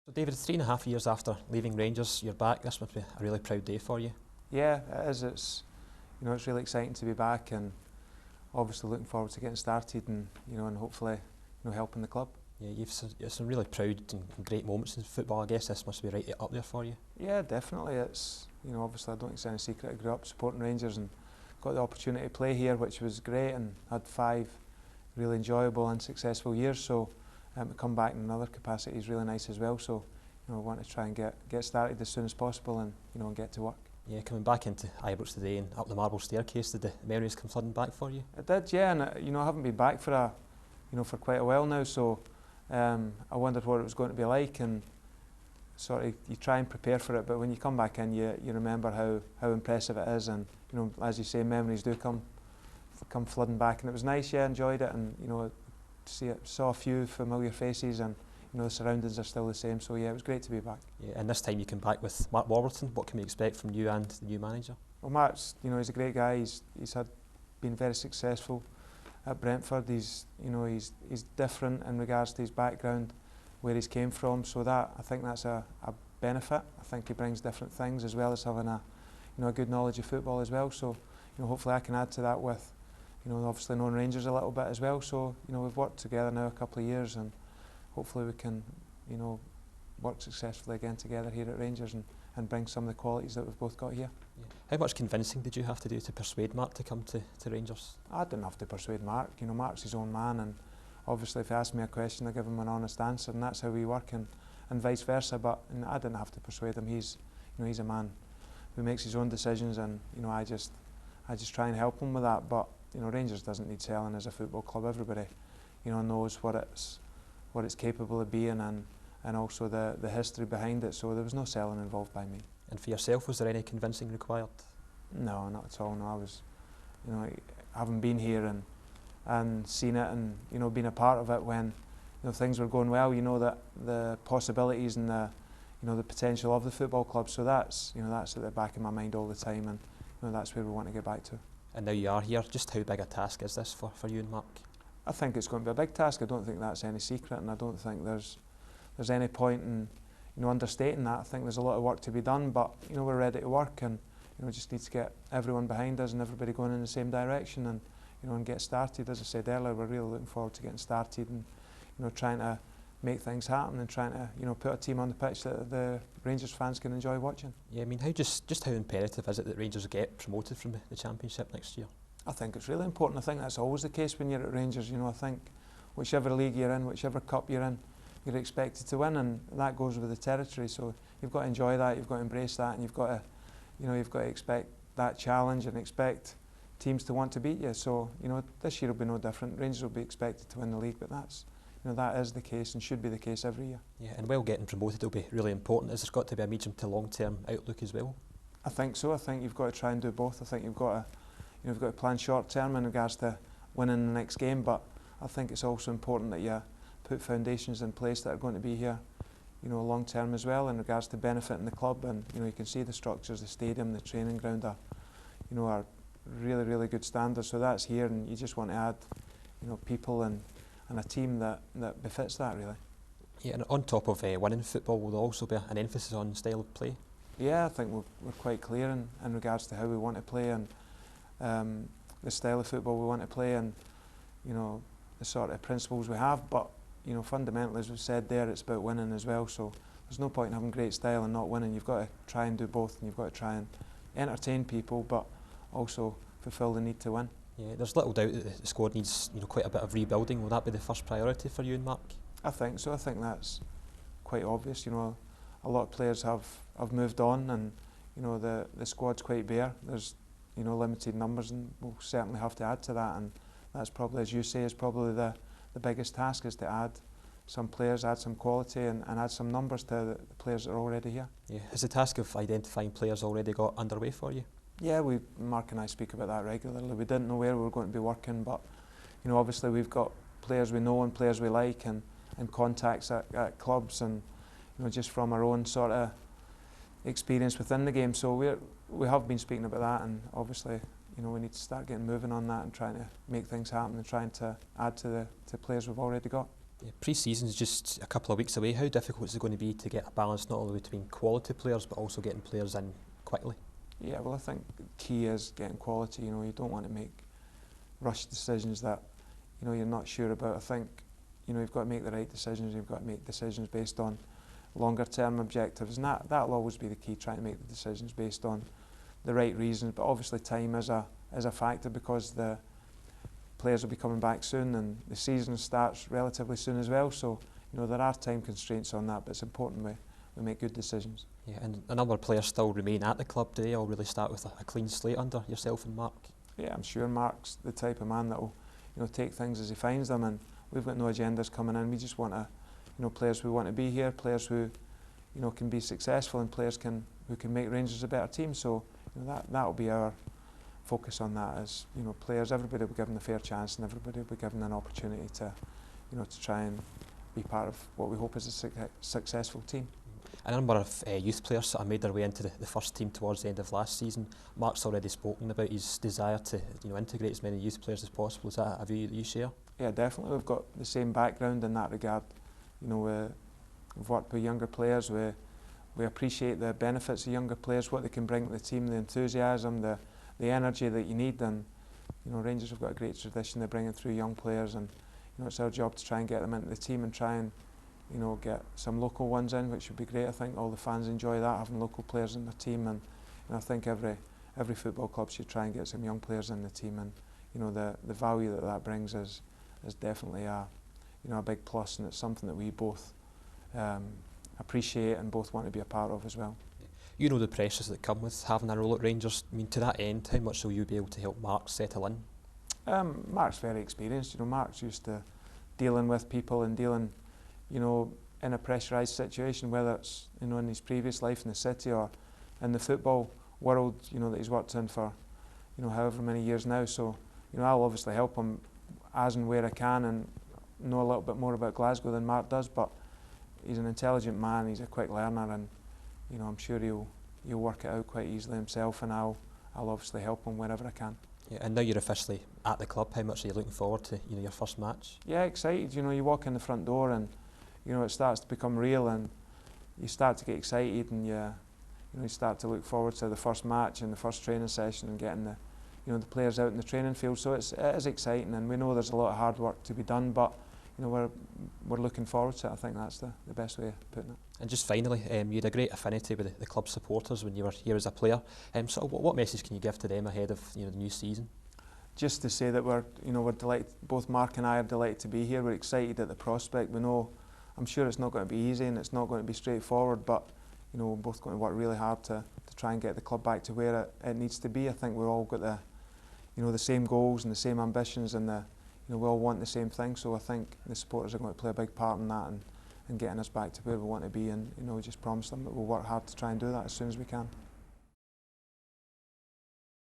So David, 3.5 years after leaving Rangers, you're back. This must be a really proud day for you. Yeah, it is. It's really exciting to be back, and obviously looking forward to getting started, and hopefully helping the club. Yeah, you've some really proud and great moments in football. I guess this must be right up there for you. Yeah, definitely. It's obviously I don't think it's any secret. I grew up supporting Rangers and got the opportunity to play here, which was great, and had 5 really enjoyable and successful years. So to come back in another capacity is really nice as well. So I want to try and get started as soon as possible, and and get to work. Yeah, coming back into Ibrox today and up the marble staircase, did the memories come flooding back for you? It did, yeah, and I haven't been back for for quite a while now. So I wondered what it was going to be like, and sort of you try and prepare for it, but when you come back in, you remember how impressive it is, and as you say, memories do come flooding back, and it was nice. Yeah, enjoyed it, and saw a few familiar faces, and the surroundings are still the same. So yeah, it was great to be back. Yeah, and this time you came back with Mark Warburton. What can we expect from you and the new manager? Well, Mark's he's a great guy. He's been very successful at Brentford. He's different in regards to his background, where he's came from. So I think that's a benefit. I think he brings different things, as well as having a good knowledge of football as well. So hopefully I can add to that with obviously knowing Rangers a little bit as well. So we've worked together now a couple of years, and hopefully we can work successfully again together here at Rangers, and bring some of the qualities that we've both got here. Yeah. How much convincing did you have to do to persuade Mark to come to Rangers? I didn't have to persuade Mark. Mark's his own man, and obviously if he asks me a question, I give him an honest answer, and that's how we work, and vice versa. But I didn't have to persuade him. He's a man who makes his own decisions, and I just try and help him with that. But Rangers doesn't need selling as a football club. Everybody knows what it's capable of being, and also the history behind it. So there was no selling involved by me. And for yourself, was there any convincing required? No, not at all. No, I was, having been here and seen it, and been a part of it when things were going well. That the possibilities and the potential of the football club. So that's at the back of my mind all the time, and that's where we want to get back to. And now you are here. Just how big a task is this for you and Mark? I think it's going to be a big task. I don't think that's any secret, and I don't think there's any point in understating that. I think there's a lot of work to be done, but we're ready to work, and just need to get everyone behind us and everybody going in the same direction, and get started. As I said earlier, we're really looking forward to getting started, and trying to make things happen, and trying to put a team on the pitch that the Rangers fans can enjoy watching. Yeah, I mean, just how imperative is it that Rangers get promoted from the Championship next year? I think it's really important. I think that's always the case when you're at Rangers. I think whichever league you're in, whichever cup you're in, you're expected to win, and that goes with the territory. So you've got to enjoy that, you've got to embrace that, and you've got to expect that challenge and expect teams to want to beat you. So this year will be no different. Rangers will be expected to win the league, but that is the case and should be the case every year. Yeah, and while getting promoted will be really important, has there got to be a medium to long-term outlook as well? I think so. I think you've got to try and do both. I think you've got to plan short-term in regards to winning the next game, but I think it's also important that you put foundations in place that are going to be here long-term as well, in regards to benefiting the club. And you can see the structures, the stadium, the training ground are really, really good standards. So that's here, and you just want to add people and a team that befits that, really. Yeah, and on top of winning football, will there also be an emphasis on style of play? Yeah, I think we're quite clear in regards to how we want to play, and the style of football we want to play, and the sort of principles we have. But fundamentally, as we've said there, it's about winning as well. So there's no point in having great style and not winning. You've got to try and do both, and you've got to try and entertain people, but also fulfil the need to win. Yeah, there's little doubt that the squad needs quite a bit of rebuilding. Will that be the first priority for you and Mark? I think so. I think that's quite obvious. A lot of players have moved on, and the squad's quite bare. There's limited numbers, and we'll certainly have to add to that. And that's probably, as you say, is probably the biggest task, is to add some players, add some quality, and add some numbers to the players that are already here. Yeah, has the task of identifying players already got underway for you? Yeah, Mark and I speak about that regularly. We didn't know where we were going to be working, but obviously we've got players we know and players we like, and contacts at clubs, and just from our own sort of experience within the game. So we have been speaking about that, and obviously we need to start getting moving on that and trying to make things happen and trying to add to the players we've already got. Yeah, pre-season is just a couple of weeks away. How difficult is it going to be to get a balance not only between quality players but also getting players in quickly? Yeah, well, I think the key is getting quality. You know, you don't want to make rush decisions that, you know, you're not sure about. I think, you know, you've got to make the right decisions. You've got to make decisions based on longer term objectives, and that'll always be the key, trying to make the decisions based on the right reasons. But obviously time is a factor, because the players will be coming back soon and the season starts relatively soon as well, so you know there are time constraints on that, but it's important we make good decisions. Yeah, and a number of players still remain at the club. Do they all really start with a clean slate under yourself and Mark? Yeah, I'm sure Mark's the type of man that will, you know, take things as he finds them, and we've got no agendas coming in. We just want players who want to be here, players who, you know, can be successful, and players who can make Rangers a better team. So you know, that'll be our focus on that. As you know, players, everybody will be given a fair chance, and everybody will be given an opportunity to, you know, to try and be part of what we hope is a successful team. A number of youth players sort of made their way into the first team towards the end of last season. Mark's already spoken about his desire to, you know, integrate as many youth players as possible. Is that a view that you share? Yeah, definitely. We've got the same background in that regard. You know, we've worked with younger players. We appreciate the benefits of younger players, what they can bring to the team, the enthusiasm, the energy that you need. And you know, Rangers have got a great tradition of bringing through young players, and you know, it's our job to try and get them into the team and try and, you know, get some local ones in, which would be great. I think all the fans enjoy that, having local players in their team, and I think every football club should try and get some young players in the team. And you know, the value that brings is definitely a big plus, and it's something that we both appreciate and both want to be a part of as well. You know the pressures that come with having a role at Rangers. I mean, to that end, how much will you be able to help Mark settle in? Mark's very experienced. You know, Mark's used to dealing with people and dealing, you know, in a pressurised situation, whether it's, you know, in his previous life in the city or in the football world, you know, that he's worked in for, you know, however many years now. So, you know, I'll obviously help him as and where I can, and know a little bit more about Glasgow than Mark does. But he's an intelligent man. He's a quick learner, and you know, I'm sure he'll work it out quite easily himself. And I'll obviously help him wherever I can. Yeah, and now you're officially at the club. How much are you looking forward to, you know, your first match? Yeah, excited. You know, you walk in the front door and, you know, it starts to become real, and you start to get excited, and you start to look forward to the first match and the first training session and getting the players out in the training field. So it is exciting, and we know there's a lot of hard work to be done, but you know, we're looking forward to it. I think that's the best way of putting it. And just finally, you had a great affinity with the club supporters when you were here as a player. So what message can you give to them ahead of, you know, the new season? Just to say that we're delighted. Both Mark and I are delighted to be here. We're excited at the prospect. We know, I'm sure it's not going to be easy and it's not going to be straightforward, but you know, we're both going to work really hard to try and get the club back to where it needs to be. I think we've all got the same goals and the same ambitions, and we all want the same thing. So I think the supporters are going to play a big part in that, and getting us back to where we want to be. And you know, we just promise them that we'll work hard to try and do that as soon as we can.